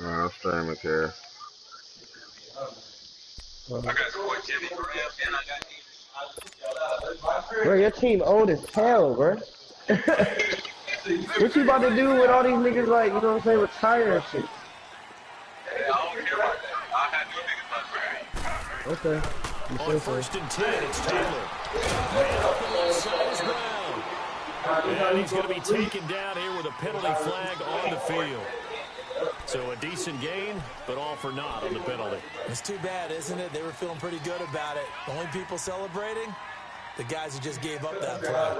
I'm streaming, Care. Bro, your team old as hell, bro. What you about to do with all these niggas, like, you know what I'm saying, retire and shit? Okay. On 1st and 10, it's Taylor. Man open left side is Brown. And he's going to be taken down here with a penalty flag on the field. So a decent gain, but all for naught on the penalty. It's too bad, isn't it? They were feeling pretty good about it. The only people celebrating, the guys who just gave up that play.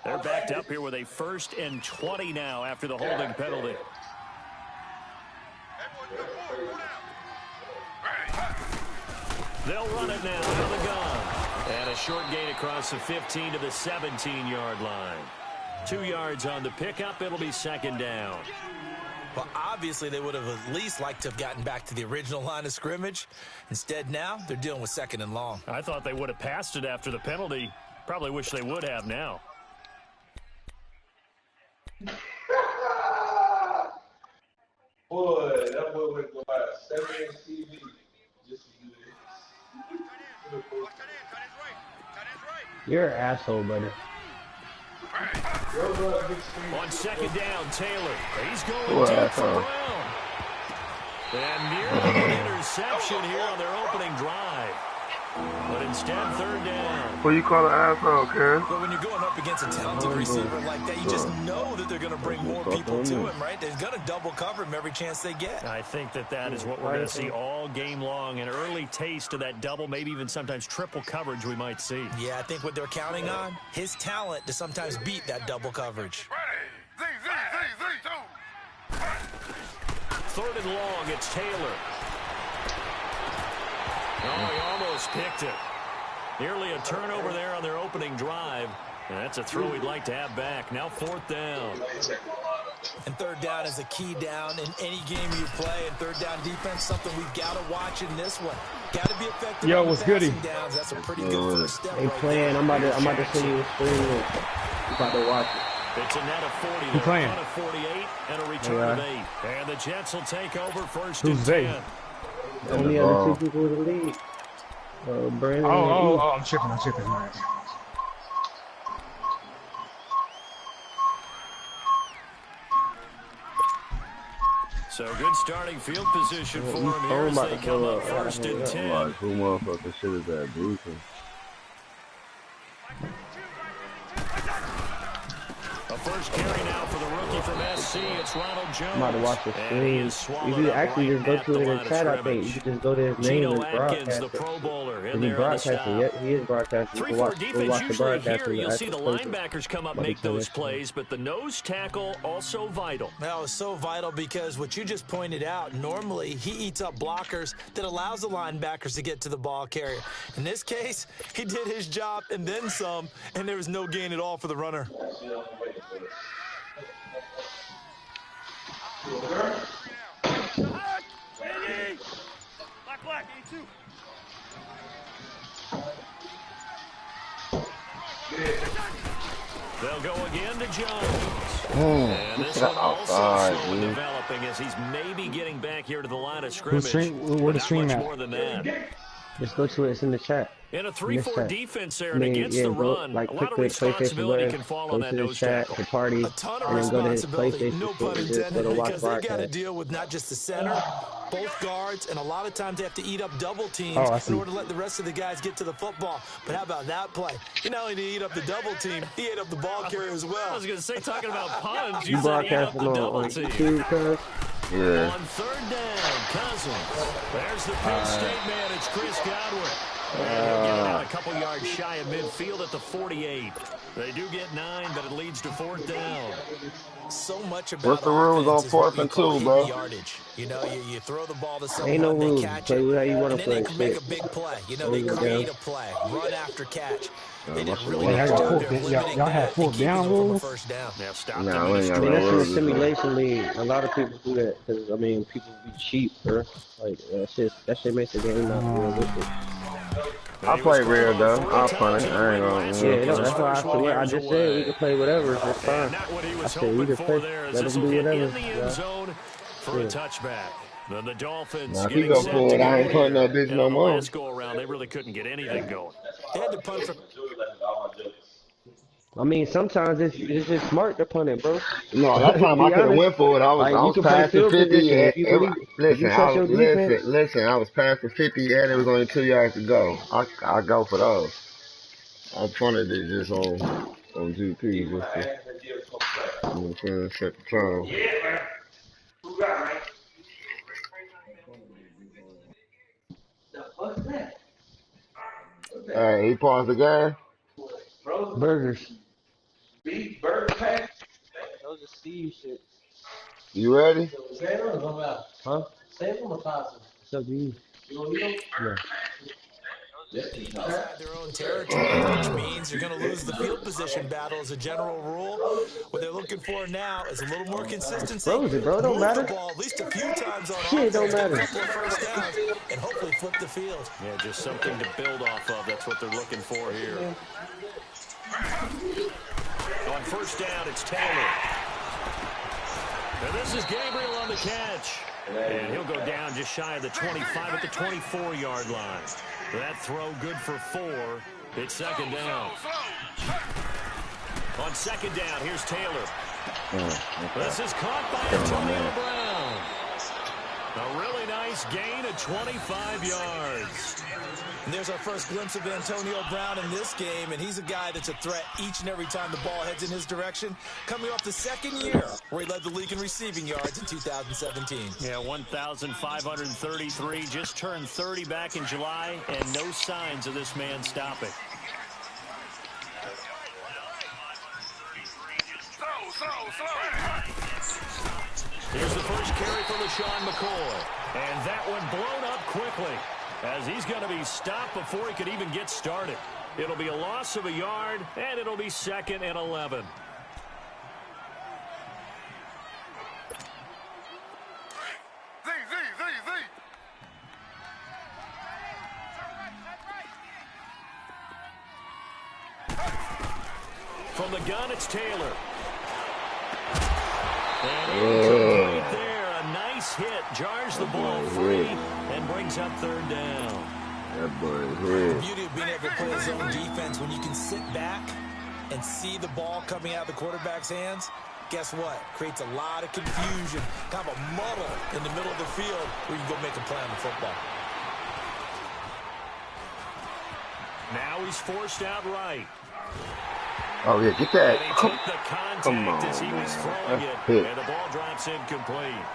They're backed up here with a 1st and 20 now after the holding penalty. They'll run it now out of the gun. And a short gain across the 15 to the 17-yard line. 2 yards on the pickup. It'll be 2nd down. Well, obviously, they would have at least liked to have gotten back to the original line of scrimmage. Instead, now, they're dealing with 2nd and long. I thought they would have passed it after the penalty. Probably wish they would have now. Boy, that boy would go out 7 TV just to do this. You're an asshole, buddy. On 2nd down, Taylor. He's going deep for Brown. And nearly an interception here on their opening drive. But instead, 3rd down. What you call an asshole, Karen? But when you're going up against a talented receiver like that, you just know that they're going to bring more people to him, right? They're going to double cover him every chance they get. I think that is what we're going to see all game long. An early taste of that double, maybe even sometimes triple coverage we might see. Yeah, I think what they're counting on, his talent to sometimes beat that double coverage. 3rd and long, it's Taylor. Oh, he almost picked it. Nearly a turnover there on their opening drive. And that's a throw he'd like to have back. Now 4th down. And 3rd down is a key down in any game you play. And 3rd down defense, something we've got to watch in this one. Got to be effective. Yo, what's goody? Downs. That's a pretty good first step. They playing. I'm about to send you a screen. I'm about to watch it. It's a net of 40. Who's playing? Of 48 and a return of 8. And the Jets will take over 1st and 10. They? The only other 2 people in the league. Brandon. Oh, I'm tripping, man. So good starting field position for him here as they come up 1st and 10. Like, who motherfucking shit is that, Bruce? A first carry now for the rookie from SC. It's Ronald Jones. I'm about to watch the stream. You could actually just go to it in the chat, I think. You could just go to his name and broadcast the Pro Bowler, in he there on the stop. He is broadcasting. 3-4 defense, usually here you'll see the linebackers linebackers come up, make those plays, but the nose tackle also vital. Well, it's so vital because what you just pointed out, normally he eats up blockers that allows the linebackers to get to the ball carrier. In this case, he did his job and then some, and there was no gain at all for the runner. Black, 82. They'll go again to Jones. And this one also slowly developing as he's maybe getting back here to the line of scrimmage. Where the stream much at? more than that. Just go to it. It's in the chat. In a 3-4 defense there, and I mean, against the run, like, a lot of click responsibility can fall on that nose tackle. The party, A ton of and then go to his responsibility, PlayStation no pun and just go intended, to watch because they got to broadcast. deal with not just the center, both guards, and a lot of times they have to eat up double teams in order to let the rest of the guys get to the football. But how about that play? He not only did he eat up the double team, he ate up the ball carrier as well. I was going to say, talking about puns, You said eat up broadcasting the on double team. YouTube, cuz? Yeah. On 3rd down, Cousins. There's the Penn State man. It's Chris Godwin. And he'll get it out a couple yards shy of midfield at the 48. They do get 9, but it leads to 4th down. So much about What's the rules on 4th and 2, bro? Yardage. You know, you throw the ball to someone, Ain't no they rules. catch Play it, how you want and to then they play. can make a big play. You know, they create a play, run after catch. They didn't really Y'all have got to fourth- y'all had fourth down rules? first down. Now stop Nah, them we in ain't the got I mean, that's in a rules. simulation league. A lot of people do that because, I mean, people be cheap, bro. Like, that shit makes the game not realistic. I play real though. I'll punt it. I ain't Yeah, no, gonna. that's why I just said we can play whatever. It's fine. Not what he I was said hoping either for play. there, as Let this them will do hit whatever. in the end Yeah. zone for a touchback. The Dolphins Now if he getting go set for to it, I go ain't punting here. that bitch And no on the more. last go around, they really couldn't get anything going. They had to punt from. I mean, sometimes it's just smart to punt it, bro. No, that time I Be could have honest. went for it. I Like you was can play past the field 50. position And if you really if you listen, trust your defense. I was past the 50 and it was only 2 yards to go. I go for those. I punted it just on GP just to, you know what I'm saying, set the tone. Hey, he paused the game. Burgers. Beef burger patty. Those are Steve shit. You ready? Huh? What's up to you? Yeah. Inside their own territory, which means you're going to lose the field position battle as a general rule. What they're looking for now is a little more consistency. Frozen, bro. It don't Move the matter. ball at least a few times on Shit, it don't offense, get a matter. couple of first downs, and hopefully flip the field. Yeah, just something to build off of. That's what they're looking for here. On first down, it's Taylor. And this is Gabriel on the catch. And he'll go down just shy of the 25 at the 24-yard line. That throw good for 4. It's second down. On second down, here's Taylor. This is caught by Antonio Brown. A really nice gain of 25 yards. And there's our first glimpse of Antonio Brown in this game, and he's a guy that's a threat each and every time the ball heads in his direction, coming off the second year where he led the league in receiving yards in 2017. Yeah, 1,533, just turned 30 back in July, and no signs of this man stopping. Here's the first carry for LaShawn McCoy, and that one blown up quickly, as he's going to be stopped before he could even get started. It'll be a loss of a yard, and it'll be 2nd and 11. From the gun, it's Taylor. And incomplete there. A nice hit. Jars the ball free and brings up 3rd down. That boy is The red. beauty of being able to play zone defense when you can sit back and see the ball coming out of the quarterback's hands, guess what? Creates a lot of confusion, kind of a muddle in the middle of the field where you can go make a play on the football. Now he's forced out right. Oh yeah, get And that. he took the Come contact on, as he was man. throwing it. That's hit. And the ball drops incomplete.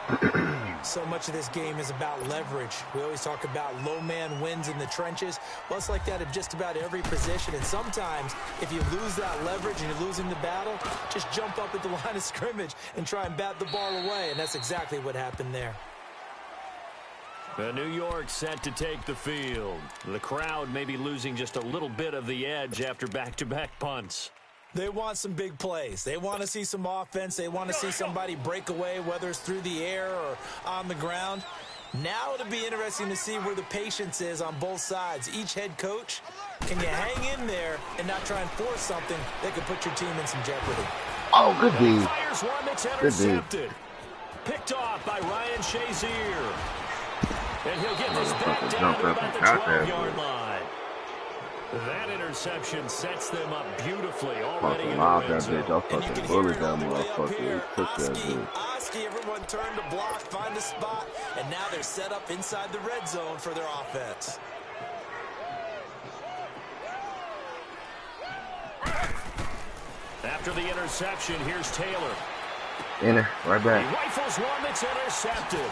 So much of this game is about leverage. We always talk about low man wins in the trenches. Well, it's like that in just about every position. And sometimes, if you lose that leverage and you're losing the battle, just jump up at the line of scrimmage and try and bat the ball away. And that's exactly what happened there. New York set to take the field. The crowd may be losing just a little bit of the edge after back-to-back punts. They want some big plays. They want to see some offense. They want to see somebody break away, whether it's through the air or on the ground. Now it'll be interesting to see where the patience is on both sides. Each head coach, can you hang in there and not try and force something that could put your team in some jeopardy? Oh, good D. Fires one that's Good D. intercepted. Picked off by Ryan Shazier. And he'll get this back down to about the 12-yard line. That interception sets them up beautifully already in the Fucking red that zone. bitch. I'll And you fucking can bullet hear it all that the way up motherfucker. here. Took that bitch. Oski, everyone turned to block, find a spot, and now they're set up inside the red zone for their offense. After the interception, here's Taylor. In it, right He back. rifles one that's intercepted.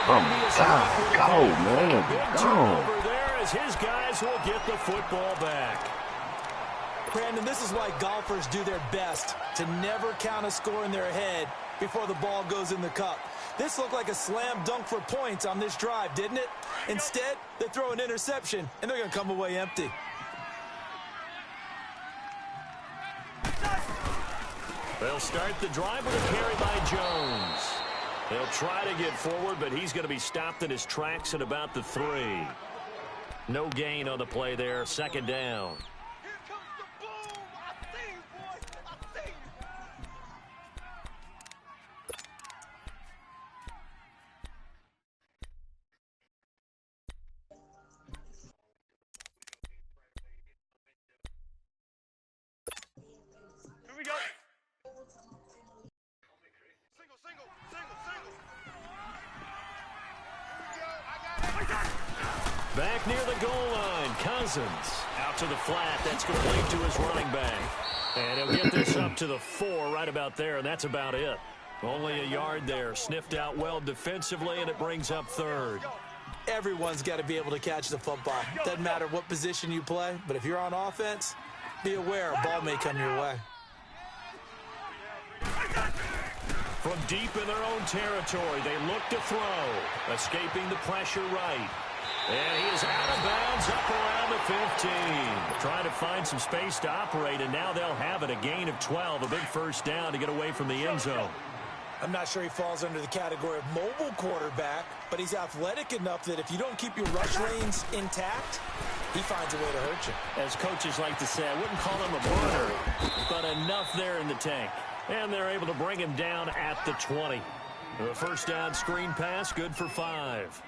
Oh my God, go, man. Big Go. turnover there as his guys will get the football back. Brandon, this is why golfers do their best to never count a score in their head before the ball goes in the cup. This looked like a slam dunk for points on this drive, didn't it? Instead, they throw an interception, and they're going to come away empty. They'll start the drive with a carry by Jones. They'll try to get forward, but he's going to be stopped in his tracks at about the 3. No gain on the play there. Second down. Here we go. Back near the goal line, Cousins. Out to the flat. That's complete to his running back. And he'll get this up to the 4 right about there, and that's about it. Only a yard there. Sniffed out well defensively, and it brings up 3rd. Everyone's got to be able to catch the football. Doesn't matter what position you play, but if you're on offense, be aware a ball may come your way. From deep in their own territory, they look to throw. Escaping the pressure right. And he is out of bounds up around the 15. Trying to find some space to operate, and now they'll have it. A gain of 12, a big first down to get away from the end zone. I'm not sure he falls under the category of mobile quarterback, but he's athletic enough that if you don't keep your rush lanes intact, he finds a way to hurt you. As coaches like to say, I wouldn't call him a burner, but enough there in the tank. And they're able to bring him down at the 20. The first down screen pass, good for 5.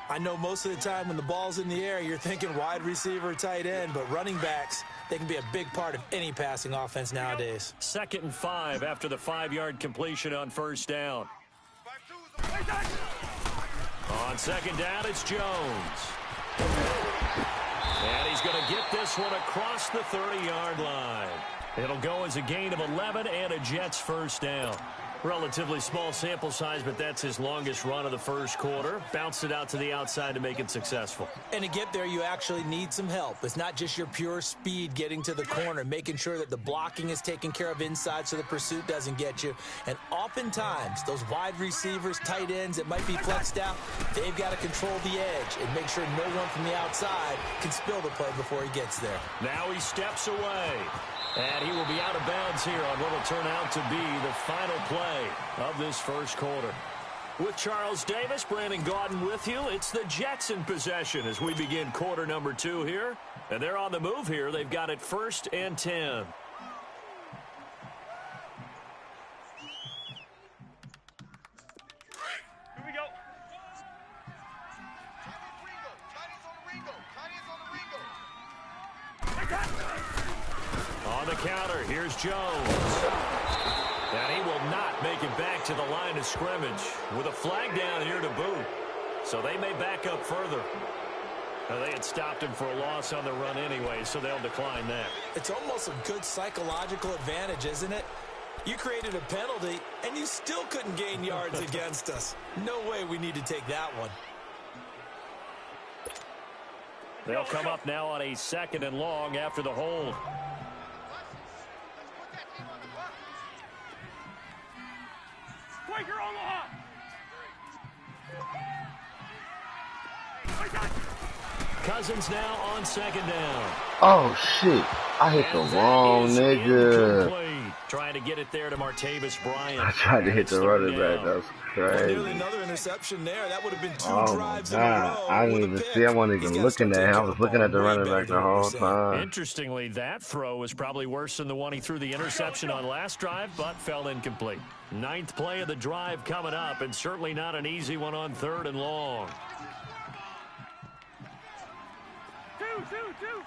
I know most of the time when the ball's in the air, you're thinking wide receiver, tight end, but running backs, they can be a big part of any passing offense nowadays. 2nd and 5 after the 5-yard completion on first down. On second down, it's Jones. And he's going to get this one across the 30-yard line. It'll go as a gain of 11 and a Jets first down. Relatively small sample size, but that's his longest run of the first quarter. Bounced it out to the outside to make it successful. And to get there, you actually need some help. It's not just your pure speed getting to the corner, making sure that the blocking is taken care of inside so the pursuit doesn't get you. And oftentimes, those wide receivers, tight ends that might be flexed out, they've got to control the edge and make sure no one from the outside can spill the play before he gets there. Now he steps away. And he will be out of bounds here on what will turn out to be the final play of this first quarter. With Charles Davis, Brandon Gaudin with you. It's the Jets in possession as we begin quarter number 2 here. And they're on the move here. They've got it 1st and 10. Here we go. On the counter, here's Jones. And he will not make it back to the line of scrimmage with a flag down here to boot. So they may back up further. Now, they had stopped him for a loss on the run anyway, so they'll decline that. It's almost a good psychological advantage, isn't it? You created a penalty, and you still couldn't gain yards against us. No way we need to take that one. They'll come up now on a 2nd and long after the hold. Quaker Omaha. Cousins now on 2nd down. Oh, shit. I hit the wrong nigga. Incomplete. Trying to get it there to Martavis Bryant. I tried to hit the running back. That was crazy. Nearly another interception there. That would have been 2 Oh, drives my in a God. row. I didn't even see. I wasn't even looking at him. I was looking at the running back the whole time. Interestingly, that throw was probably worse than the one he threw the interception on last drive, but fell incomplete. 9th play of the drive coming up, and certainly not an easy one on 3rd and long. Two.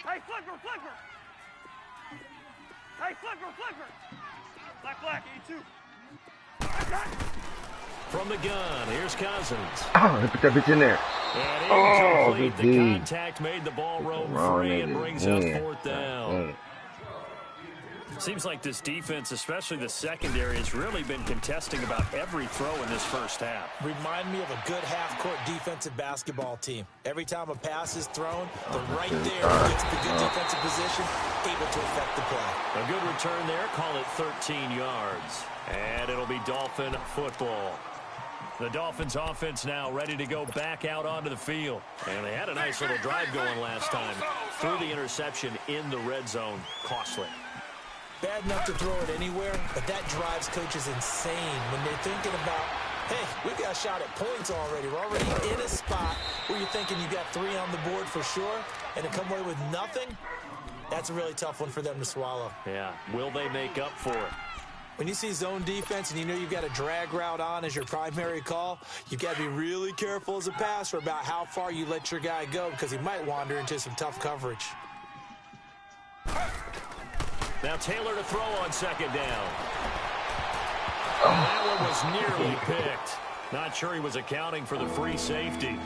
Hey, flipper. Hey, flipper. Black, E2. From the gun, here's Cousins. Oh, they put that bitch in there. And Oh, incomplete. good The D. contact made the ball roam Wrong free and nigga. brings up Yeah. 4th down. Seems like this defense, especially the secondary, has really been contesting about every throw in this first half. Remind me of a good half-court defensive basketball team. Every time a pass is thrown, they're right there gets the good defensive position, able to affect the play. A good return there, call it 13 yards. And it'll be Dolphin football. The Dolphins offense now ready to go back out onto the field. And they had a nice little drive going last time. Threw the interception in the red zone. Costly. Bad enough to throw it anywhere, but that drives coaches insane when they're thinking about Hey, we've got a shot at points already. We're already in a spot where you're thinking you got 3 on the board for sure, and to come away with nothing, that's a really tough one for them to swallow. Yeah, will they make up for it? When you see zone defense and you know you've got a drag route on as your primary call, you've got to be really careful as a passer about how far you let your guy go because he might wander into some tough coverage. Now Taylor to throw on second down. That one was nearly picked. Not sure he was accounting for the free safety.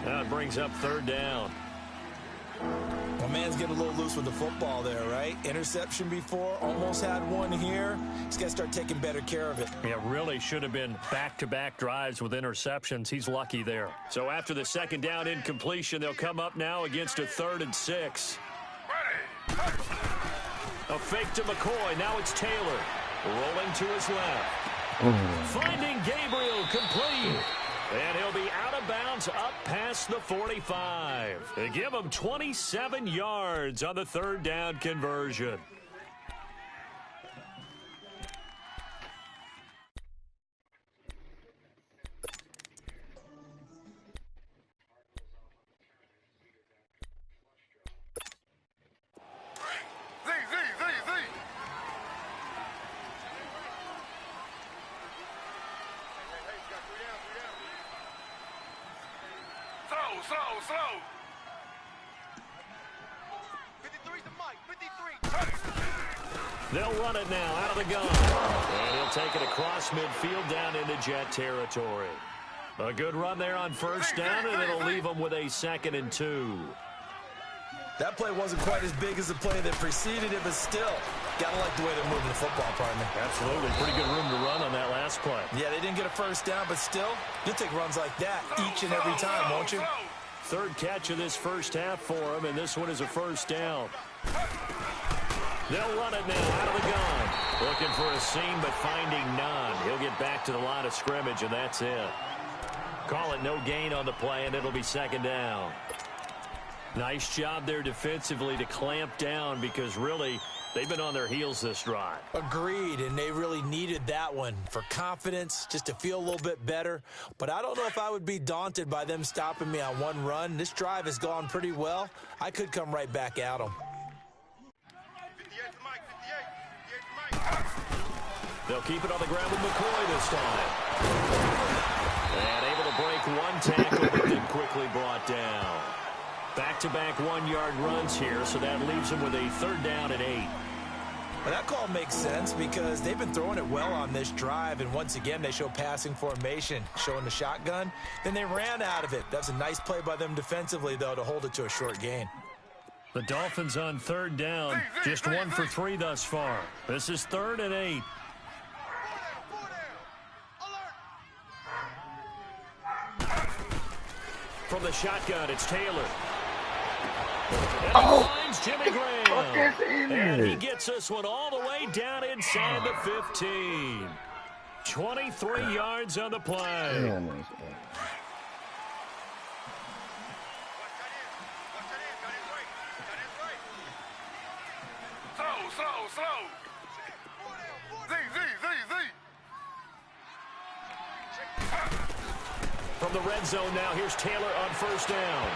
Now it brings up third down. My man's getting a little loose with the football there, right? Interception before, almost had one here. He's got to start taking better care of it. Yeah, really should have been back-to-back drives with interceptions. He's lucky there. So after the second down incompletion, they'll come up now against a 3rd and 6. A fake to McCoy. Now it's Taylor. Rolling to his left. Finding Gabriel complete. And he'll be out of bounds up past the 45. They give him 27 yards on the 3rd down conversion. Slow. 53's the mic. 53. They'll run it now out of the gun. And he'll take it across midfield down into Jet territory. A good run there on first down, and it'll leave them with a 2nd and 2. That play wasn't quite as big as the play that preceded it, but still, gotta like the way they're moving the football, partner. Absolutely. Pretty good room to run on that last play. Yeah, they didn't get a first down, but still, you'll take runs like that each and every time, won't you? 3rd catch of this first half for him, and this one is a first down. They'll run it now out of the gun. Looking for a seam, but finding none. He'll get back to the line of scrimmage, and that's it. Call it no gain on the play, and it'll be 2nd down. Nice job there defensively to clamp down because really they've been on their heels this drive. Agreed, and they really needed that one for confidence, just to feel a little bit better. But I don't know if I would be daunted by them stopping me on one run. This drive has gone pretty well. I could come right back at them. 58's the mic. 58's the mic. They'll keep it on the ground with McCoy this time. And able to break one tackle, but then quickly brought down. Back-to-back 1-yard runs here, so that leaves them with a 3rd down and 8. Well, that call makes sense because they've been throwing it well on this drive, and once again, they show passing formation, showing the shotgun. Then they ran out of it. That's a nice play by them defensively, though, to hold it to a short gain. The Dolphins on 3rd down, just 1 for 3 thus far. This is 3rd and 8. From the shotgun, it's Taylor. And finds Jimmy Graham. And he gets this one all the way down inside the 15. 23 yards on the play. Slow. From the red zone now, here's Taylor on first down.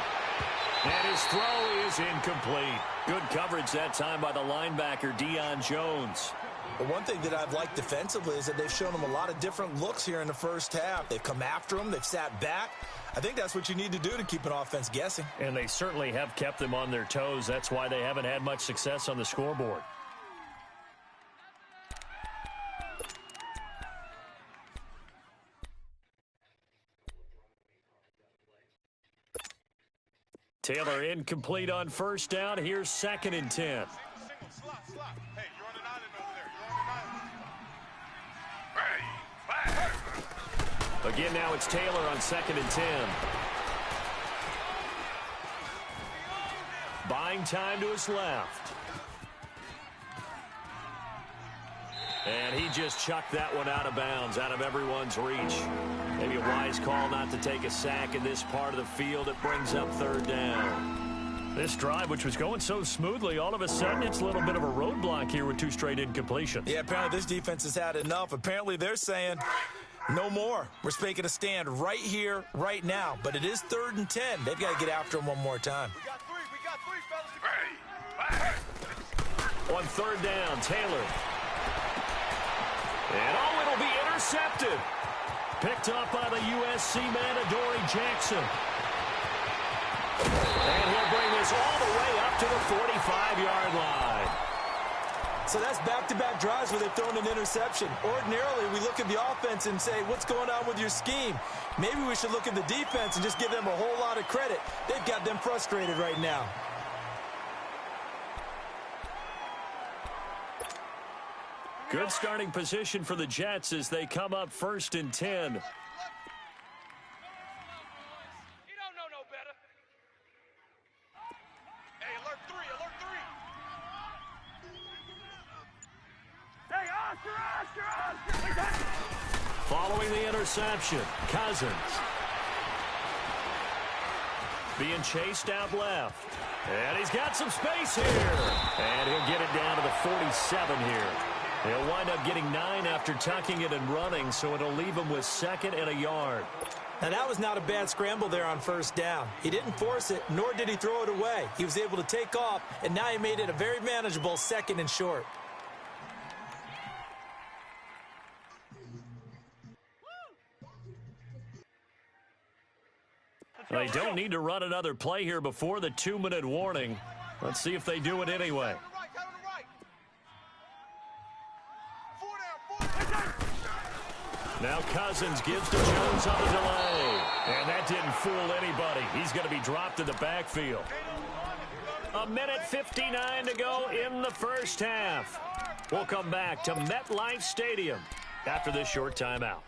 And his throw is incomplete. Good coverage that time by the linebacker, Deion Jones. But one thing that I've liked defensively is that they've shown them a lot of different looks here in the first half. They've come after them. They've sat back. I think that's what you need to do to keep an offense guessing. And they certainly have kept them on their toes. That's why they haven't had much success on the scoreboard. Taylor incomplete on first down. Here's 2nd and 10. Hey, you're on an island over there. Again, now it's Taylor on 2nd and 10. Buying time to his left. And he just chucked that one out of bounds, out of everyone's reach. Maybe a wise call not to take a sack in this part of the field. It brings up 3rd down. This drive, which was going so smoothly, all of a sudden it's a little bit of a roadblock here with 2 straight incompletions. Yeah, apparently this defense has had enough. Apparently they're saying, No more. We're making a stand right here, right now. But it is 3rd and 10. They've got to get after him one more time. We got three, fellas. On 3rd down, Taylor. And it'll be intercepted. Picked up by the USC man, Adoree Jackson. And he'll bring this all the way up to the 45-yard line. So that's back-to-back drives where they've thrown an interception. Ordinarily, we look at the offense and say, what's going on with your scheme? Maybe we should look at the defense and just give them a whole lot of credit. They've got them frustrated right now. Good starting position for the Jets as they come up 1st and 10. He don't know no better. Hey, alert 3, alert 3. Hey, Oscar. Following the interception, Cousins. Being chased out left. And he's got some space here. And he'll get it down to the 47 here. He'll wind up getting 9 after tucking it and running, so it'll leave him with 2nd and a yard. Now, that was not a bad scramble there on 1st down. He didn't force it, nor did he throw it away. He was able to take off, and now he made it a very manageable 2nd and short. They don't need to run another play here before the 2-minute warning. Let's see if they do it anyway. Now Cousins gives to Jones on the delay. And that didn't fool anybody. He's going to be dropped in the backfield. 1:59 to go in the 1st half. We'll come back to MetLife Stadium after this short timeout.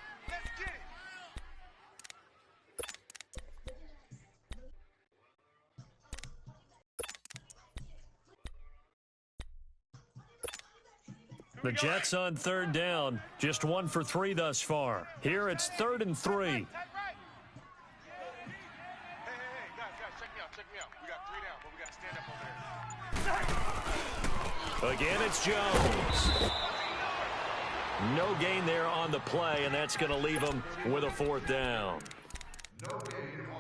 The Jets on 3rd down, just 1 for 3 thus far. Here it's 3rd and 3. Hey, guys, check me out. We got 3 down, but we got to stand up over there. Again, it's Jones. No gain there on the play, and that's going to leave him with a 4th down.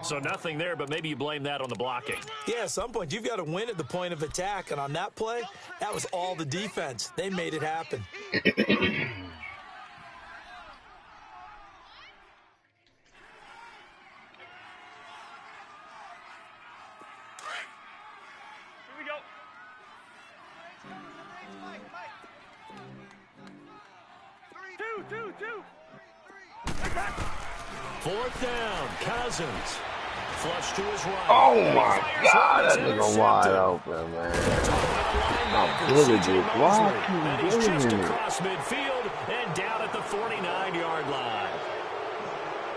So nothing there, but maybe you blame that on the blocking. Yeah, at some point, you've got to win at the point of attack. And on that play, that was all the defense. They made it happen. Two. 4th down, Cousins. Flush to his right. Oh my God, that nigga wide open, man. I'm really good. Why And he's just across midfield and down at the 49-yard line.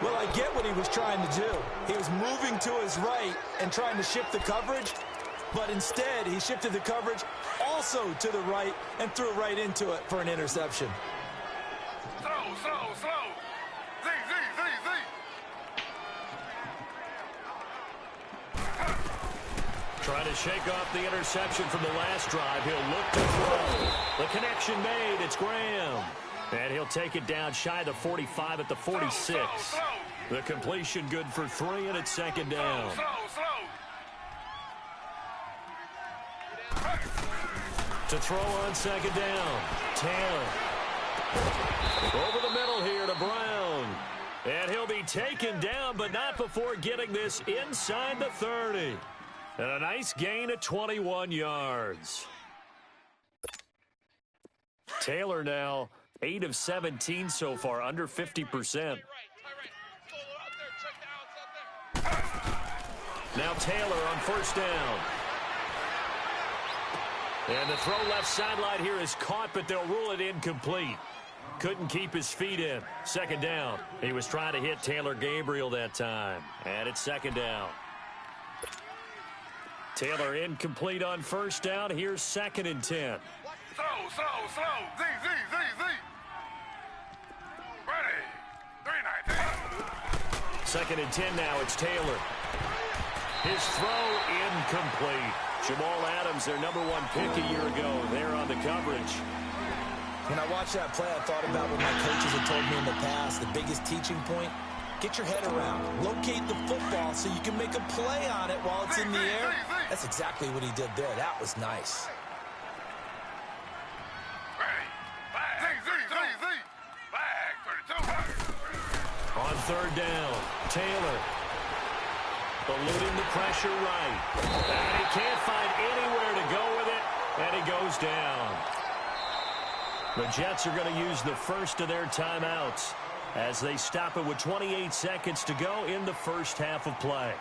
Well, I get what he was trying to do. He was moving to his right and trying to shift the coverage, but instead he shifted the coverage also to the right and threw right into it for an interception. Slow. Z. Trying to shake off the interception from the last drive. He'll look to throw. The connection made. It's Graham. And he'll take it down shy of the 45 at the 46. The completion good for 3, and it's 2nd down. To throw on 2nd down. Taylor. Over the middle here to Brown. And he'll be taken down, but not before getting this inside the 30. And a nice gain of 21 yards. Taylor now 8 of 17 so far, under 50%. Now Taylor on 1st down. And the throw left sideline here is caught, but they'll rule it incomplete. Couldn't keep his feet in. 2nd down. He was trying to hit Taylor Gabriel that time. And it's 2nd down. Taylor incomplete on 1st down. Here's 2nd and 10. Slow. Z. Ready. 3-9. 2nd and 10 now. It's Taylor. His throw incomplete. Jamal Adams, their #1 pick a year ago, there on the coverage. When I watched that play, I thought about what my coaches had told me in the past. The biggest teaching point, get your head around. Locate the football so you can make a play on it while it's in the air. That's exactly what he did there. That was nice. On third down, Taylor eluding the pressure right. And he can't find anywhere to go with it, and he goes down. The Jets are going to use the first of their timeouts as they stop it with 28 seconds to go in the first half of play.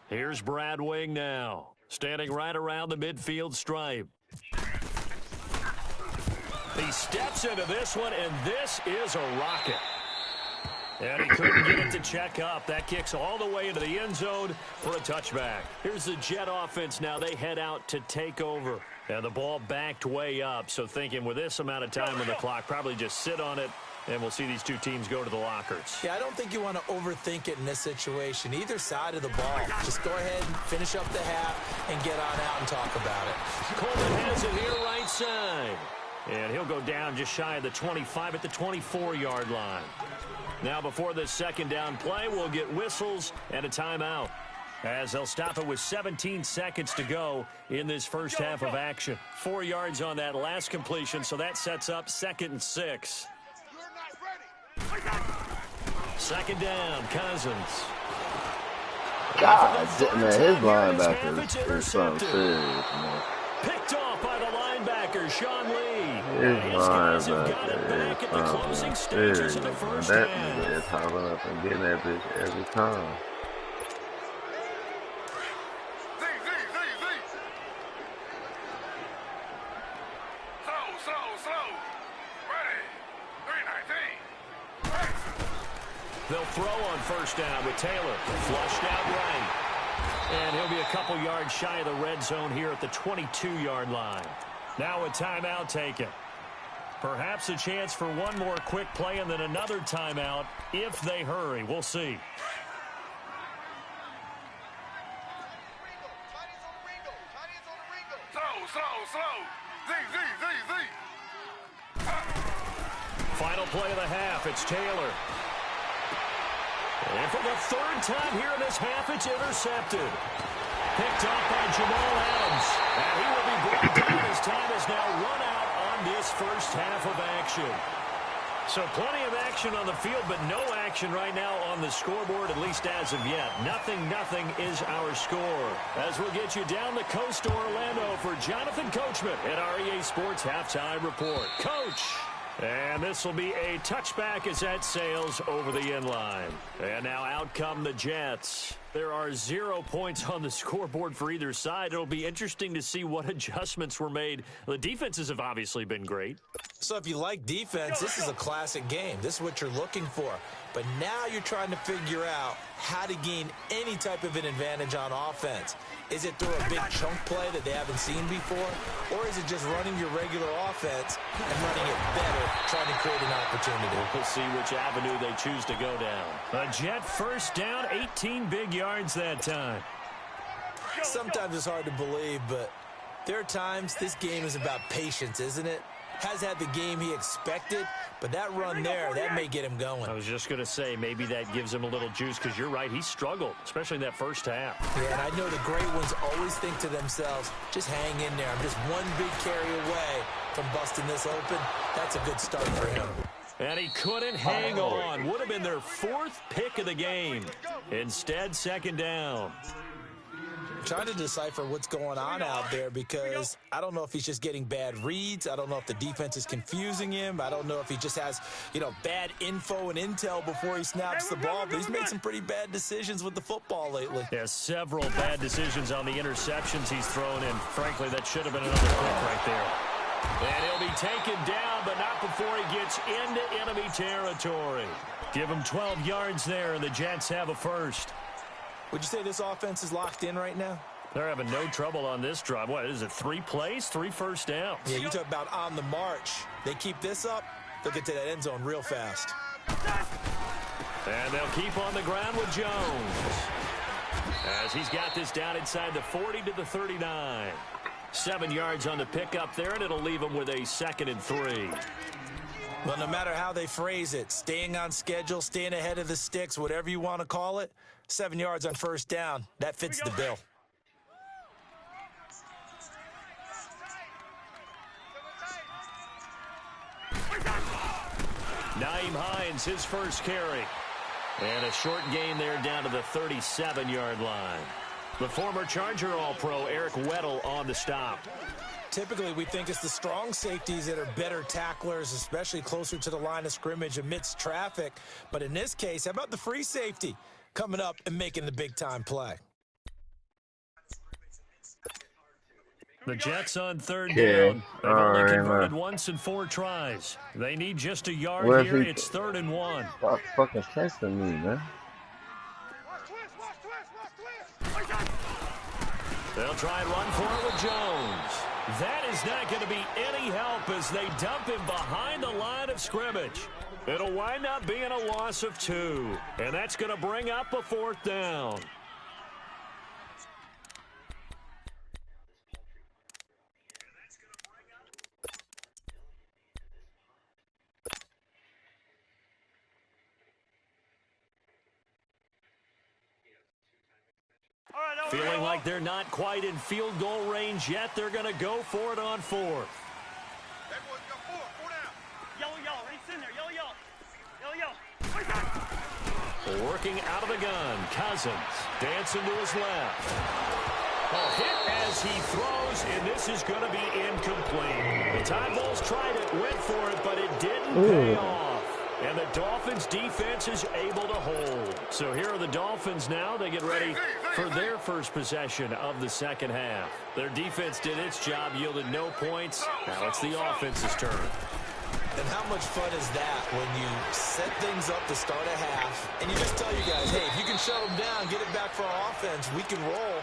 Here's Brad Wing now, standing right around the midfield stripe. He steps into this one, and this is a rocket. And he couldn't get it to check up. That kicks all the way into the end zone for a touchback. Here's the Jet offense now. They head out to take over. And the ball backed way up. So thinking with this amount of time on the clock, probably just sit on it, and we'll see these two teams go to the lockers. Yeah, I don't think you want to overthink it in this situation. Either side of the ball. Just go ahead and finish up the half and get on out and talk about it. Coleman has it here right side. And he'll go down just shy of the 25 at the 24-yard line. Now before this second down play, we'll get whistles and a timeout, as they'll stop it with 17 seconds to go in this first half of action. 4 yards on that last completion, so that sets up 2nd and 6. Second down, Cousins. God, man, his linebacker is something serious, man. Picked off by the linebacker, Sean Lee. His linebacker is something serious, man. That nigga is hopping up and getting that bitch every time. They'll throw on first down with Taylor. Flushed out right. And he'll be a couple yards shy of the red zone here at the 22-yard line. Now a timeout taken. Perhaps a chance for one more quick play and then another timeout if they hurry. We'll see. Final play of the half. It's Taylor. And for the third time here in this half, it's intercepted. Picked off by Jamal Adams. And he will be brought down as time is now run out on this first half of action. So plenty of action on the field, but no action right now on the scoreboard, at least as of yet. 0-0 is our score. As we'll get you down the coast to Orlando for Jonathan Coachman at our EA Sports Halftime Report. Coach! And this will be a touchback as that sails over the end line. And now out come the Jets. There are 0 points on the scoreboard for either side. It'll be interesting to see what adjustments were made. The defenses have obviously been great. So if you like defense, this is a classic game. This is what you're looking for. But now you're trying to figure out how to gain any type of an advantage on offense. Is it through a big chunk play that they haven't seen before? Or is it just running your regular offense and running it better, trying to create an opportunity? We'll see which avenue they choose to go down. A Jet first down, 18 big yards that time. Sometimes it's hard to believe, but there are times this game is about patience, isn't it? Has had the game he expected, but that run there, that may get him going. I was just going to say, maybe that gives him a little juice, because you're right, he struggled, especially in that first half. Yeah, and I know the great ones always think to themselves, just hang in there. I'm just one big carry away from busting this open. That's a good start for him. And he couldn't hang on. Would have been their 4th pick of the game. Instead, second down. Trying to decipher what's going on out there, because I don't know if he's just getting bad reads. I don't know if the defense is confusing him. I don't know if he just has, bad info and intel before he snaps the ball. But he's made some pretty bad decisions with the football lately. Yeah, several bad decisions on the interceptions he's thrown in. Frankly, that should have been another pick right there. And he'll be taken down, but not before he gets into enemy territory. Give him 12 yards there, and the Jets have a first. Would you say this offense is locked in right now? They're having no trouble on this drive. What is it, 3 plays, 3 first downs? Yeah, you talk about on the march. They keep this up, they'll get to that end zone real fast. And they'll keep on the ground with Jones. As he's got this down inside the 40 to the 39. 7 yards on the pickup there, and it'll leave him with a 2nd and 3. Well, no matter how they phrase it, staying on schedule, staying ahead of the sticks, whatever you want to call it, 7 yards on first down, that fits the bill. Nyheim Hines, his first carry. And a short gain there down to the 37-yard line. The former Charger All-Pro Eric Weddle on the stop. Typically, we think it's the strong safeties that are better tacklers, especially closer to the line of scrimmage amidst traffic. But in this case, how about the free safety coming up and making the big-time play? The Jets on third down. They've only converted once in 4 tries. They need just a yard here. It's 3rd and 1. Stop fucking testing me, man. They'll try and run for it with Jones. That is not going to be any help as they dump him behind the line of scrimmage. It'll wind up being a loss of 2, and that's going to bring up a 4th down. Feeling like they're not quite in field goal range yet, they're going to go for it on 4th. That boy's got 4 down. Yellow, he's in there, yellow. Working out of the gun, Cousins dancing to his left. A hit as he throws, and this is going to be incomplete. The Tide Bulls tried it, went for it, but it didn't pay off. And the Dolphins' defense is able to hold. So here are the Dolphins now. They get ready for their first possession of the second half. Their defense did its job, yielded no points. Now it's the offense's turn. And how much fun is that when you set things up to start a half, and you just tell you guys, hey, if you can shut them down, get it back for our offense, we can roll.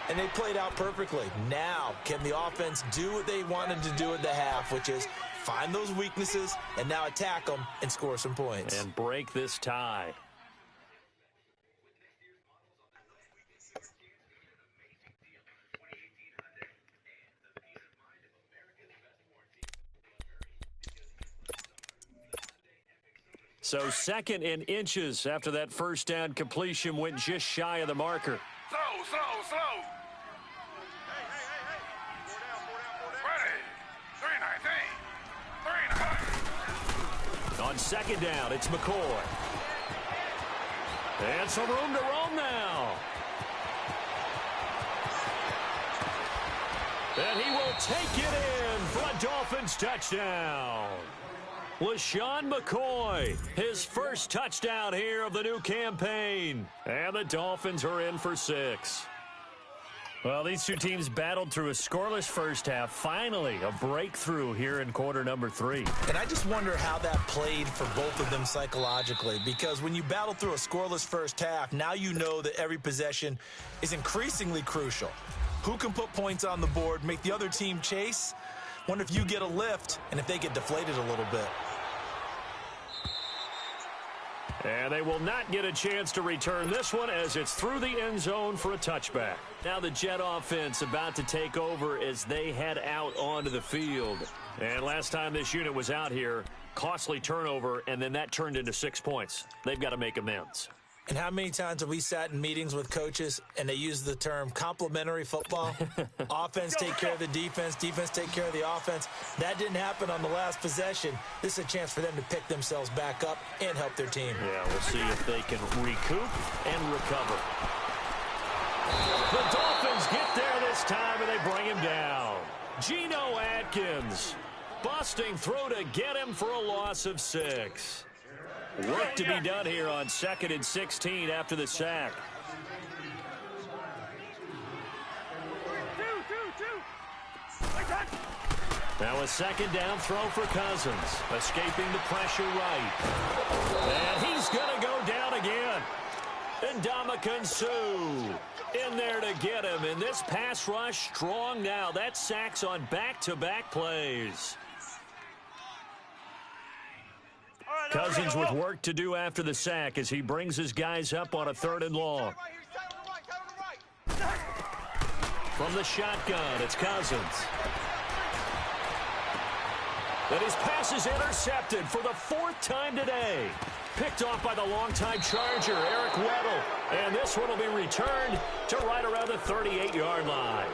And they played out perfectly. Now, can the offense do what they wanted to do at the half, which is find those weaknesses and now attack them and score some points? And break this tie. So 2nd and inches after that first down completion went just shy of the marker. Slow. On 2nd down, it's McCoy. And some room to roam now. And he will take it in for a Dolphins touchdown. LaShawn McCoy, his first touchdown here of the new campaign. And the Dolphins are in for 6. Well, these two teams battled through a scoreless first half. Finally, a breakthrough here in quarter number 3. And I just wonder how that played for both of them psychologically, because when you battle through a scoreless first half, now you know that every possession is increasingly crucial. Who can put points on the board, make the other team chase? Wonder if you get a lift and if they get deflated a little bit. And they will not get a chance to return this one as it's through the end zone for a touchback. Now the Jet offense about to take over as they head out onto the field. And last time this unit was out here, costly turnover, and then that turned into 6 points. They've got to make amends. And how many times have we sat in meetings with coaches and they use the term complementary football? Offense take care of the defense, defense take care of the offense. That didn't happen on the last possession. This is a chance for them to pick themselves back up and help their team. Yeah, we'll see if they can recoup and recover. The Dolphins get there this time and they bring him down. Geno Atkins busting through to get him for a loss of 6. Work to be done here on 2nd and 16 after the sack. Now a second down throw for Cousins. Escaping the pressure right. And he's going to go down again. Ndamukong Suh in there to get him. And this pass rush strong now. That sacks on back-to-back plays. Cousins with work to do after the sack as he brings his guys up on a 3rd and long. From the shotgun, it's Cousins. And his pass is intercepted for the 4th time today. Picked off by the longtime Charger, Eric Weddle. And this one will be returned to right around the 38-yard line.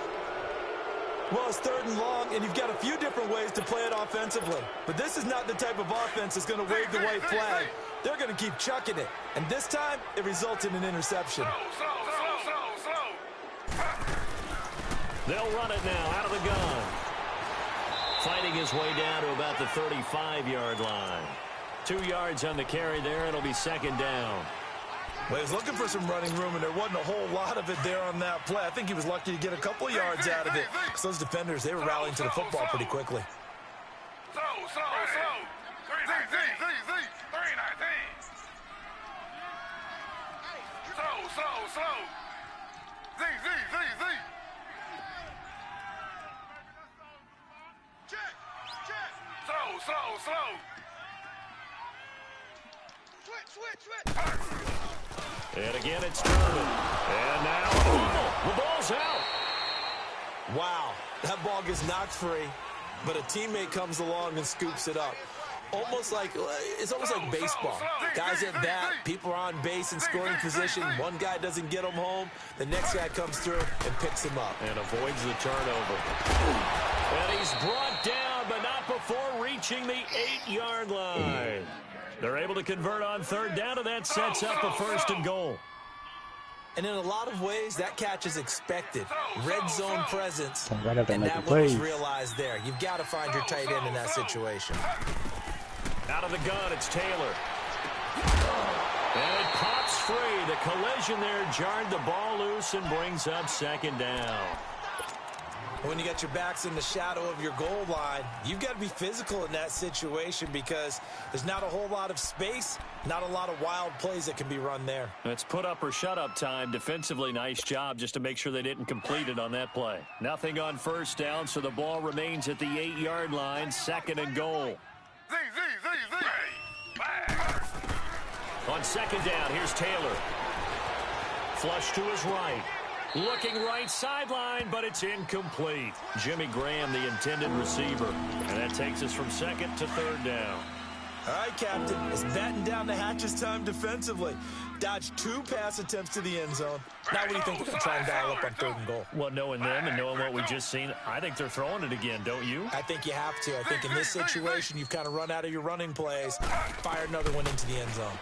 Well, it's 3rd and long, and you've got a few different ways to play it offensively. But this is not the type of offense that's going to wave the white flag. They're going to keep chucking it. And this time, it results in an interception. They'll run it now out of the gun. Fighting his way down to about the 35-yard line. 2 yards on the carry there. It'll be 2nd down. Well, he was looking for some running room, and there wasn't a whole lot of it there on that play. I think he was lucky to get a couple yards out of it. Because those defenders, they were rallying to the football pretty quickly. Slow. 319. Slow. Z. Check. Slow. Switch. And again, it's Turner. And now the ball's out. Wow, that ball gets knocked free, but a teammate comes along and scoops it up. It's almost like baseball. Guys at bat, people are on base in scoring position. One guy doesn't get him home. The next guy comes through and picks him up. And avoids the turnover. And he's brought down, but not before reaching the 8-yard line. They're able to convert on 3rd down, and that sets up a 1st and goal. And in a lot of ways, that catch is expected. Red zone presence, Right after and making that one was plays. realized there. You've got to find your tight end in that situation. Out of the gun, it's Taylor. And it pops free. The collision there jarred the ball loose and brings up 2nd down. When you got your backs in the shadow of your goal line, you've got to be physical in that situation because there's not a whole lot of space, not a lot of wild plays that can be run there. It's put up or shut up time. Defensively, nice job just to make sure they didn't complete it on that play. Nothing on 1st down, so the ball remains at the 8-yard line, 2nd and goal. Z. On 2nd down, here's Taylor. Flush to his right. Looking right sideline, but it's incomplete. Jimmy Graham, the intended receiver. And that takes us from 2nd to 3rd down. All right, Captain. It's batten down the hatches time defensively. Dodged 2 pass attempts to the end zone. Now what do you think we're going to try and dial up on 3rd and goal? Well, knowing them and knowing what we just seen, I think they're throwing it again, don't you? I think you have to. I think in this situation, you've kind of run out of your running plays. Fire another one into the end zone.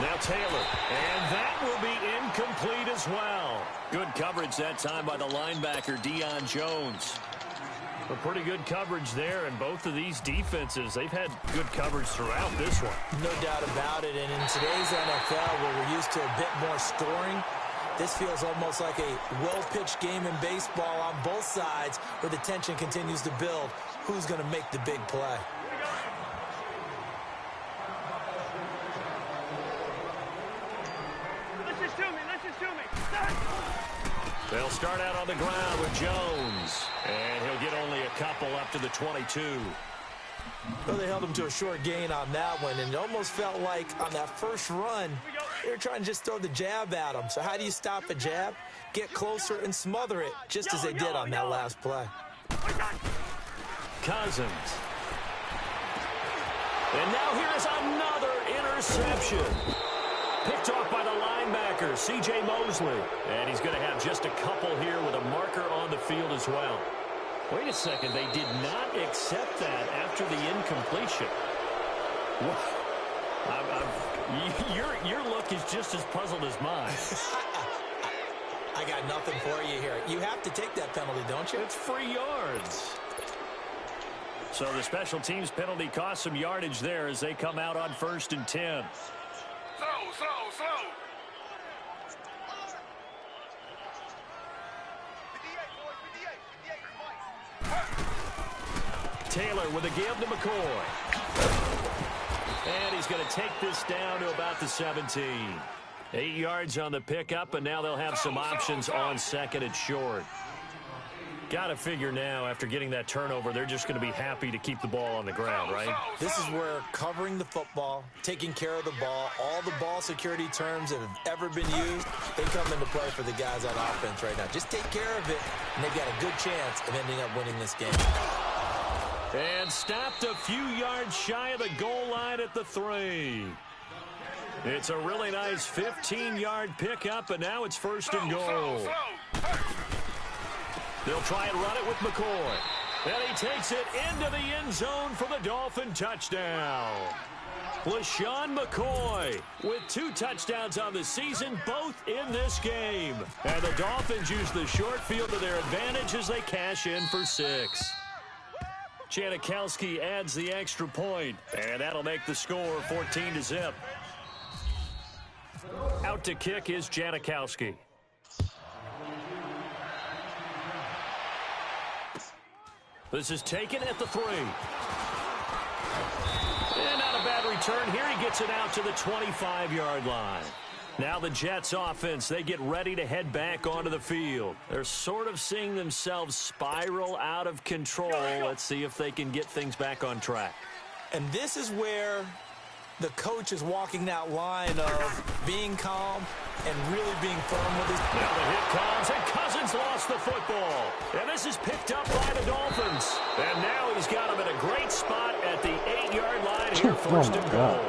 Now Taylor, and that will be incomplete as well. Good coverage that time by the linebacker, Deion Jones. A pretty good coverage there, and both of these defenses, they've had good coverage throughout this one. No doubt about it, and in today's NFL, where we're used to a bit more scoring, this feels almost like a well-pitched game in baseball on both sides where the tension continues to build. Who's going to make the big play? Listen to me. They'll start out on the ground with Jones, and he'll get only a couple up to the 22. Well, they held him to a short gain on that one, and it almost felt like on that first run, they were trying to just throw the jab at him. So how do you stop a jab? Get closer and smother it, just as they did on that last play. Cousins. And now here's another interception. Picked off by the linebacker, C.J. Mosley. And he's going to have just a couple here with a marker on the field as well. Wait a second, they did not accept that after the incompletion. Your look is just as puzzled as mine. I got nothing for you here. You have to take that penalty, don't you? It's free yards. So the special teams penalty cost some yardage there as they come out on 1st and 10. Slow. Taylor with a give to McCoy. And he's going to take this down to about the 17. 8 yards on the pickup, and now they'll have some options on 2nd and short. Got to figure now, after getting that turnover, they're just going to be happy to keep the ball on the ground, right? This is where covering the football, taking care of the ball, all the ball security terms that have ever been used, they come into play for the guys on offense right now. Just take care of it, and they've got a good chance of ending up winning this game. And stopped a few yards shy of the goal line at the 3. It's a really nice 15-yard pickup, and now it's 1st and goal. They'll try and run it with McCoy. And he takes it into the end zone for the Dolphin touchdown. LaShawn McCoy with 2 touchdowns on the season, both in this game. And the Dolphins use the short field to their advantage as they cash in for 6. Janikowski adds the extra point, and that'll make the score 14-0. Out to kick is Janikowski. This is taken at the 3. And not a bad return here. He gets it out to the 25-yard line. Now the Jets offense, they get ready to head back onto the field. They're sort of seeing themselves spiral out of control. Let's see if they can get things back on track. And this is where the coach is walking that line of being calm and really being firm with his... Now the hit comes, and Cousins lost the football. And this is picked up by the Dolphins. And now he's got him in a great spot at the 8-yard line here, 1st and goal.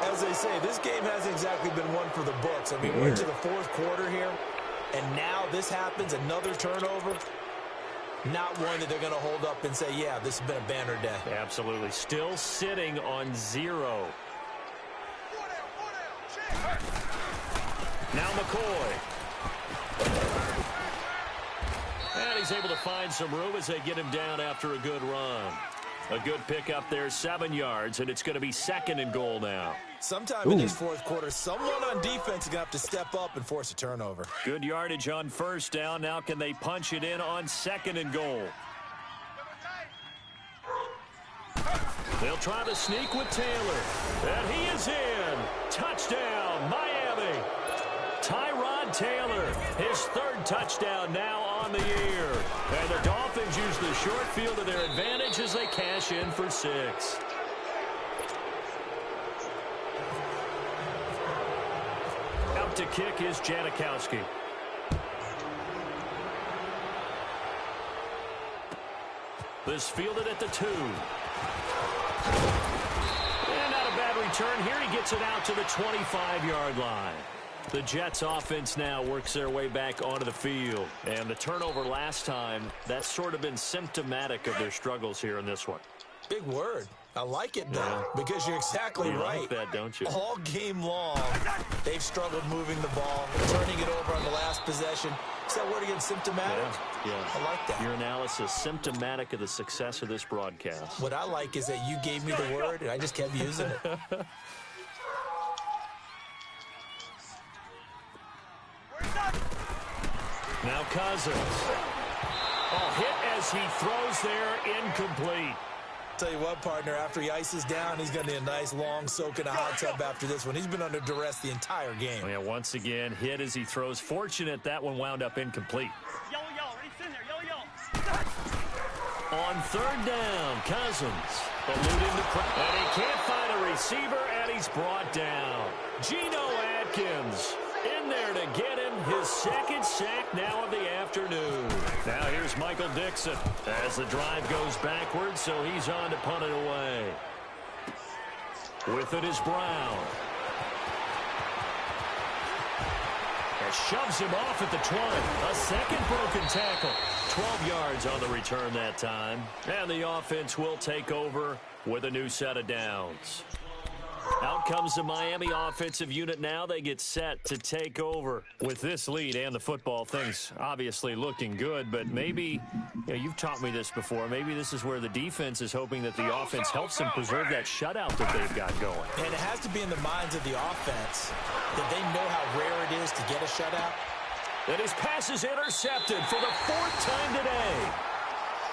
As they say, this game hasn't exactly been one for the books. I mean, we're into the 4th quarter here, and now this happens, another turnover. Not one that they're going to hold up and say, yeah, this has been a banner day. Absolutely. Still sitting on 0. Now McCoy. And he's able to find some room as they get him down after a good run. A good pickup there, 7 yards, and it's going to be 2nd and goal now. Sometime in this 4th quarter, someone on defense is going to have to step up and force a turnover. Good yardage on 1st down. Now can they punch it in on 2nd and goal? They'll try to sneak with Taylor. And he is in. Touchdown, Miami. Tyrod Taylor, his 3rd touchdown now on the year. And the Dolphins use the short field to their advantage as they cash in for 6. Out to kick is Janikowski. This fielded at the 2. And not a bad return here. He gets it out to the 25-yard line. The Jets offense now works their way back onto the field. And the turnover last time, that's sort of been symptomatic of their struggles here in this one. Big word. I like it, though, because you're exactly right. You like that, don't you? All game long, they've struggled moving the ball, turning it over on the last possession. Is that word again, symptomatic? Yeah. I like that. Your analysis, symptomatic of the success of this broadcast. What I like is that you gave me the word, and I just kept using it. Now Cousins. Oh, hit as he throws there, incomplete. Tell you what, partner, after he ices down, he's going to need a nice long soak in a hot tub after this one. He's been under duress the entire game. Oh, yeah, once again, hit as he throws. Fortunate that one wound up incomplete. Yellow, right in there, yellow. On 3rd down, Cousins eluding the pressure. And he can't find a receiver, and he's brought down. Geno Atkins in there to get him his 2nd sack now of the afternoon. Now here's Michael Dixon as the drive goes backwards, so he's on to punt it away. With it is Brown. And shoves him off at the 20. A 2nd broken tackle. 12 yards on the return that time. And the offense will take over with a new set of downs. Out comes the Miami offensive unit now. They get set to take over. With this lead and the football, things obviously looking good, but maybe, you've taught me this before, maybe this is where the defense is hoping that the offense helps them preserve that shutout that they've got going. And it has to be in the minds of the offense that they know how rare it is to get a shutout. And his pass is intercepted for the 4th time today.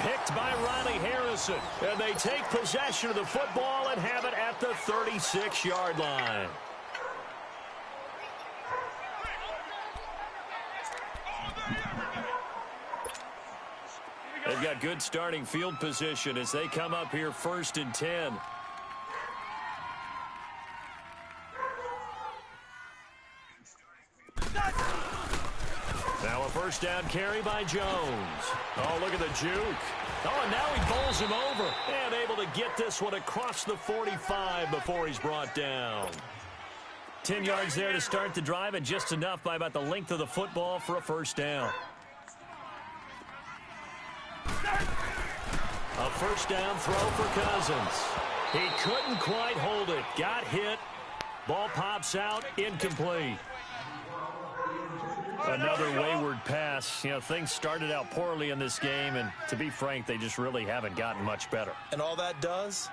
Picked by Riley Harrison. And they take possession of the football and have it at the 36-yard line. they've got good starting field position as they come up here 1st and 10. Now a first down carry by Jones. Oh, look at the juke. Oh, and now he bowls him over. And able to get this one across the 45 before he's brought down. 10 yards there to start the drive, and just enough by about the length of the football for a first down. A first down throw for Cousins. He couldn't quite hold it. Got hit. Ball pops out. Incomplete. Another wayward pass. You know, things started out poorly in this game, and to be frank, they just really haven't gotten much better. And all that does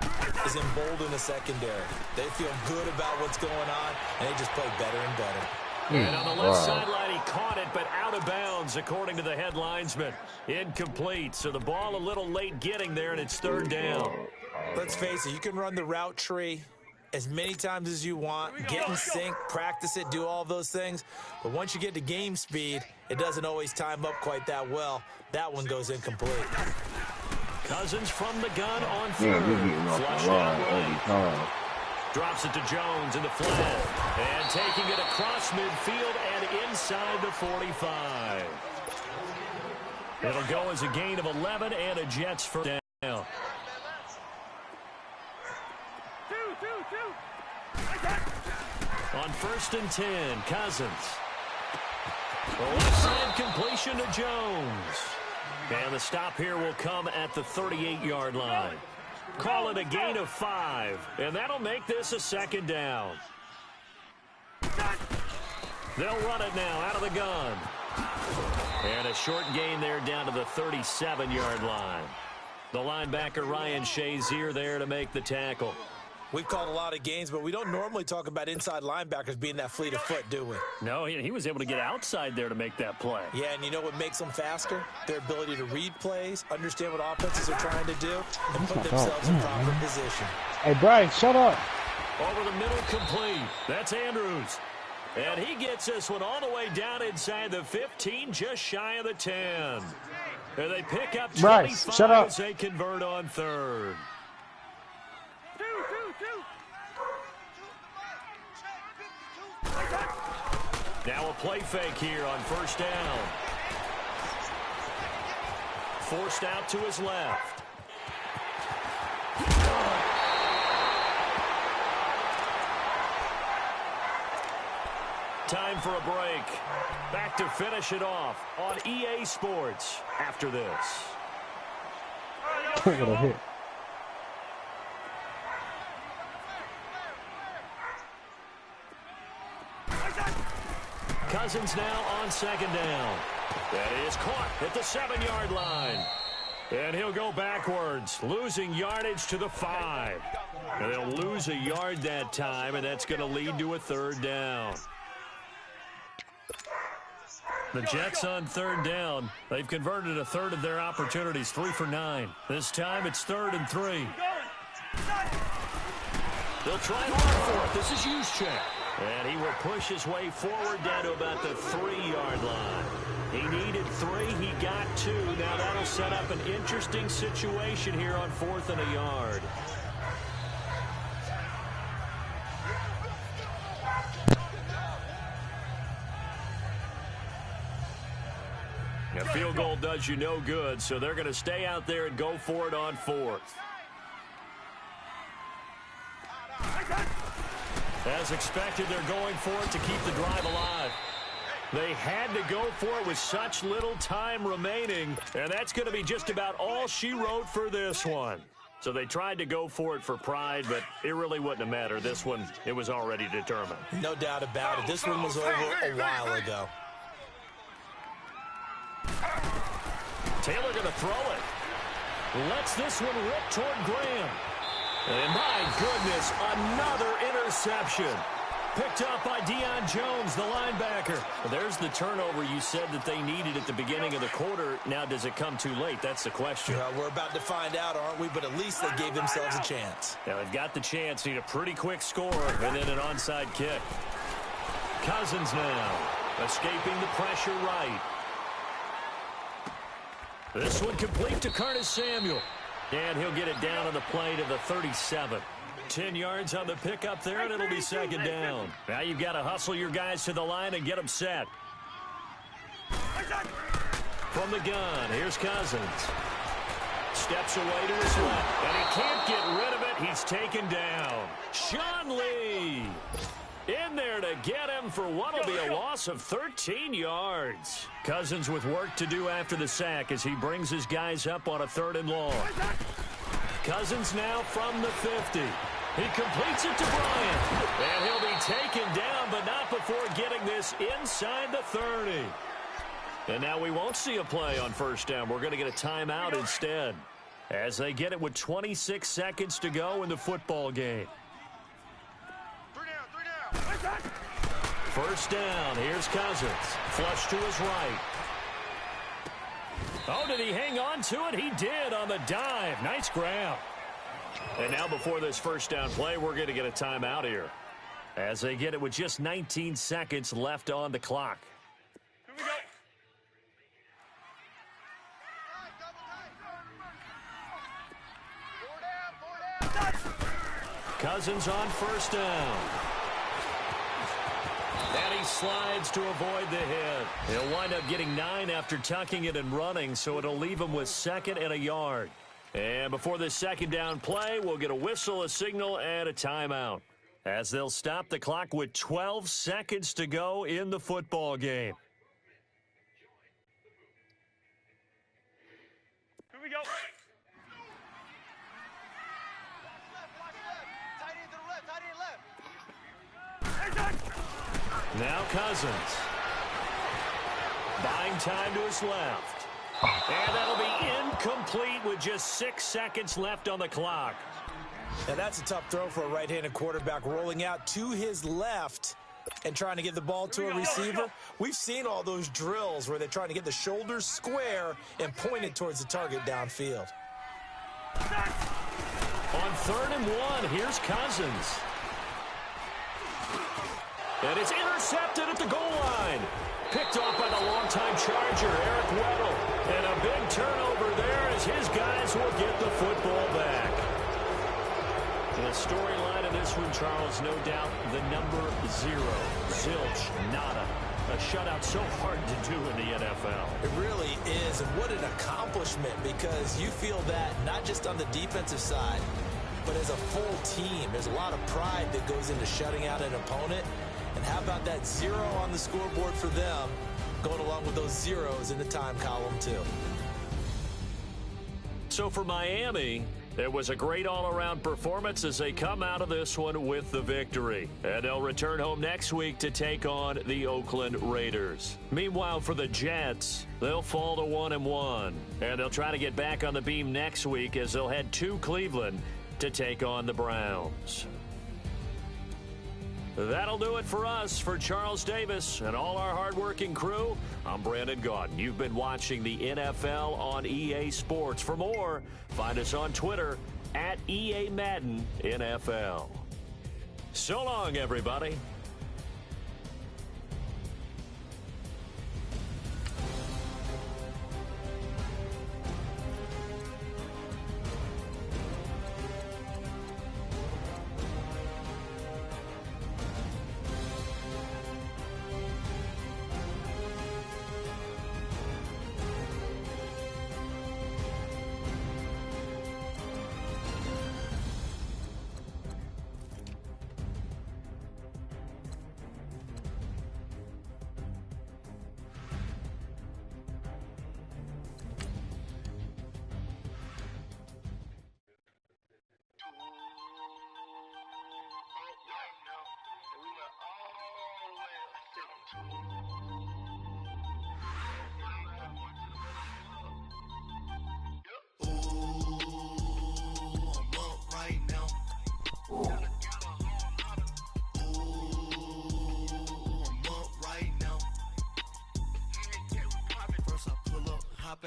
is embolden the secondary. They feel good about what's going on, and they just play better and better. And on the left sideline, he caught it, but out of bounds, according to the head linesman. Incomplete, so the ball a little late getting there, and it's 3rd down. Let's face it, you can run the route tree as many times as you want, get in sync, practice it, do all those things. But once you get to game speed, it doesn't always time up quite that well. That one goes incomplete. Cousins from the gun on 3rd. Flush out. Drops it to Jones in the flat. And taking it across midfield and inside the 45. It'll go as a gain of 11 and a Jets first down. On 1st and 10, Cousins. The left side completion to Jones. And the stop here will come at the 38-yard line. Call it a gain of 5, and that'll make this a 2nd down. They'll run it now out of the gun. And a short gain there down to the 37-yard line. The linebacker, Ryan Shazier, there to make the tackle. We've called a lot of games, but we don't normally talk about inside linebackers being that fleet of foot, do we? No, he was able to get outside there to make that play. Yeah, and you know what makes them faster? Their ability to read plays, understand what offenses are trying to do, and put themselves in proper position. Hey, Brian, shut up. Over the middle, complete. That's Andrews. And he gets this one all the way down inside the 15, just shy of the 10. And they pick up 25 shut up. as they convert on 3rd. Now a play fake here on 1st down. Forced out to his left. Time for a break. Back to finish it off on EA Sports after this. What a hit. Cousins now on 2nd down. That is caught at the 7-yard line. And he'll go backwards, losing yardage to the 5. And they'll lose a yard that time, and that's going to lead to a 3rd down. The Jets on 3rd down. They've converted a 1/3 of their opportunities, 3 for 9. This time it's 3rd and 3. They'll try hard for it. This is Juszczyk. And he will push his way forward down to about the 3-yard line. He needed 3. He got 2. Now that'll set up an interesting situation here on 4th and a yard. A field goal does you no good, so they're going to stay out there and go for it on 4th. As expected, they're going for it to keep the drive alive. They had to go for it with such little time remaining, and that's going to be just about all she wrote for this one. So they tried to go for it for pride, but it really wouldn't have mattered. This one, it was already determined. No doubt about it. This one was over a while ago. Taylor going to throw it. Lets this one rip toward Graham. And my goodness, another interception. Picked up by Deion Jones, the linebacker. Well, there's the turnover you said that they needed at the beginning of the quarter. Now, does it come too late? That's the question. Well, we're about to find out, aren't we? But at least they gave themselves a chance. Now, they've got the chance. Need a pretty quick score and then an onside kick. Cousins now escaping the pressure right. This one complete to Curtis Samuel. And he'll get it down on the play to the 37. 10 yards on the pickup there, and it'll be second down. Now you've got to hustle your guys to the line and get them set. From the gun, here's Cousins. Steps away to his left, and he can't get rid of it. He's taken down. Sean Lee in there to get him for what will be a loss of 13 yards. Cousins with work to do after the sack as he brings his guys up on a 3rd and long. Cousins now from the 50. He completes it to Bryant. And he'll be taken down, but not before getting this inside the 30. And now we won't see a play on first down. We're going to get a timeout instead as they get it with 26 seconds to go in the football game. 3 down. First down. Here's Cousins. Flush to his right. Oh, did he hang on to it? He did on the dive. Nice grab. And now before this first down play, we're going to get a timeout here as they get it with just 19 seconds left on the clock. Here we go. Cousins on first down. And he slides to avoid the hit. He'll wind up getting 9 after tucking it and running, so it'll leave him with 2nd and a yard. And before this second down play, we'll get a whistle, a signal, and a timeout as they'll stop the clock with 12 seconds to go in the football game. Here we go. Now Cousins. Buying time to his left. And that'll be incomplete with just 6 seconds left on the clock. And that's a tough throw for a right-handed quarterback, rolling out to his left and trying to get the ball to a receiver. We've seen all those drills where they're trying to get the shoulders square and point it towards the target downfield. On 3rd and 1, here's Cousins. And it's intercepted at the goal line. Picked off by the longtime Charger, Eric Weddle. And a big turnover there as his guys will get the football back. The storyline of this one, Charles, no doubt the number 0. Zilch, nada. A shutout so hard to do in the NFL. It really is, and what an accomplishment, because you feel that not just on the defensive side, but as a full team. There's a lot of pride that goes into shutting out an opponent. And how about that 0 on the scoreboard for them, going along with those zeros in the time column, too. So for Miami, it was a great all-around performance as they come out of this one with the victory. And they'll return home next week to take on the Oakland Raiders. Meanwhile, for the Jets, they'll fall to 1-1. And they'll try to get back on the beam next week as they'll head to Cleveland to take on the Browns. That'll do it for us. For Charles Davis and all our hardworking crew, I'm Brandon Gaudin. You've been watching the NFL on EA Sports. For more, find us on Twitter at EA Madden NFL. So long, everybody.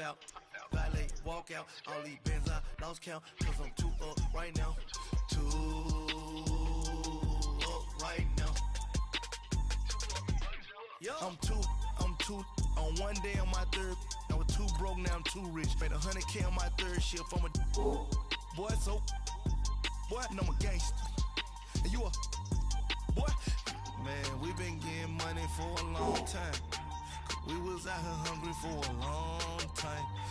Out, valet, walk out, all these bands I lost count, cause I'm too up right now, I'm too, on one day on my third, I was too broke. broke, now I'm too rich. Made 100K on my third shift from a boy, so boy, and I'm a gangster. And you a boy, man, we been getting money for a long time. We was out here hungry for a long time.